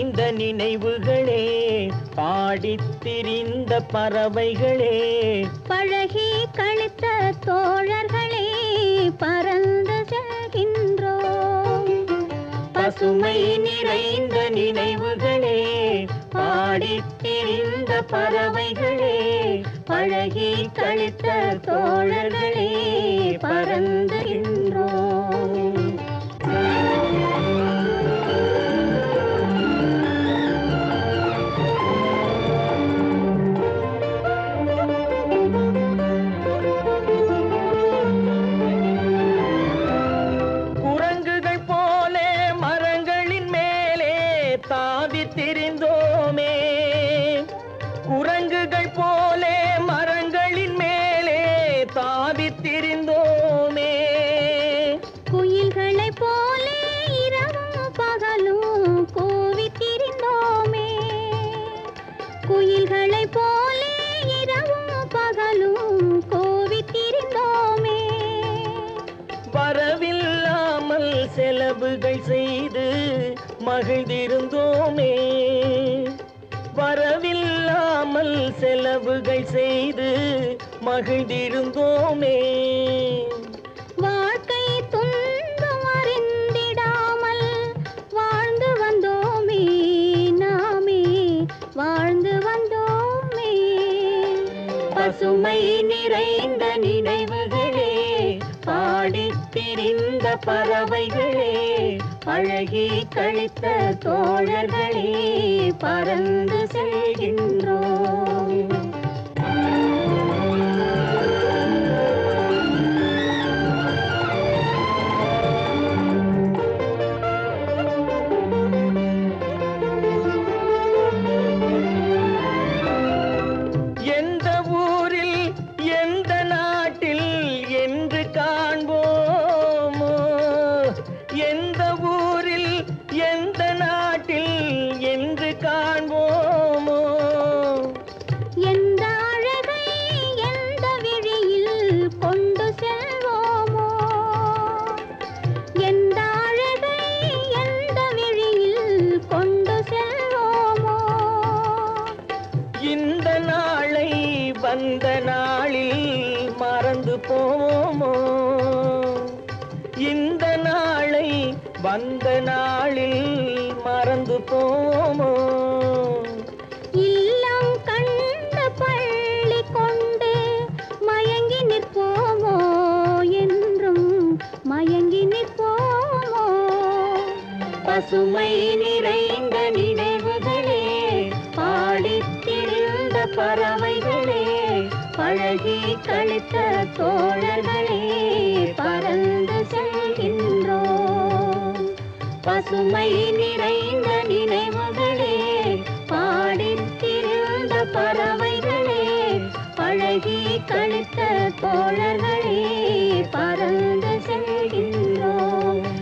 நிறைந்த நினைவுகளே, பாடித் திரிந்த பறவைகளே, பழகி கழித்த தோழர்களே, பறந்து செல்கின்றோம். பசுமை நிறைந்த நினைவுகளே, பாடித் திரிந்த பறவைகளே, பழகி கழித்த தோழர்களே, பறந்துகின்றோம். குரங்குகள் போலே மரங்களின் மேலே தாவித் திரிந்தோமே, குரங்குகள் போலே மரங்களின் மேலே தாவித் திரிந்தோமே. குயில்களைப் போலே இரவும் பகலும் கூவித் திரிந்தோமே, குயில்களைப் போலே இரவும் பகலும் கூவித் திரிந்தோமே. வரவில்லாமல் செலவுகள் செய்து மகிழ்ந்திருந்தோமே, வரவில்லாமல் செலவுகள் செய்து மகிழ்ந்திருந்தோமே. வாழ்க்கை துன்பம் அறிந்திடாமல் வாழ்ந்து வந்தோமே, நாமே வாழ்ந்து வந்தோமே. பசுமை நிறைந்த நினைவுகளே, பாடித் திரிந்த பறவைகளே, பழகி கழித்த தோழர்களே, பறந்து செல்கின்றோம். எந்த ஊரில் எந்த நாட்டில் என்று காண்போமோ, எந்த ஊரில் எந்த நாட்டில் என்று காண்போமோ. எந்த அழகை எந்த விழியில் கொண்டு செல்வோமோ, எந்த அழகை எந்த விழியில் கொண்டு செல்வோமோ. இந்த நாளை வந்த நாளில் மறந்து போவோமோ, இந்த நாளை வந்த நாளில் மறந்து போவோமோ. இல்லம் கண்ட பள்ளி கொண்டு மயங்கி நிற்போமோ, என்றும் மயங்கி நிற்போமோ. பசுமை நிறைந்த நினைவுகளே, பாடித் திரிந்த பறவைகளே, பழகி கழித்த தோழர்களே, பறந்து செல்கின்றோம். பசுமை நிறைந்த நினைவுகளே, பாடித் திரிந்த பறவைகளே, பழகி கழித்த தோழர்களே,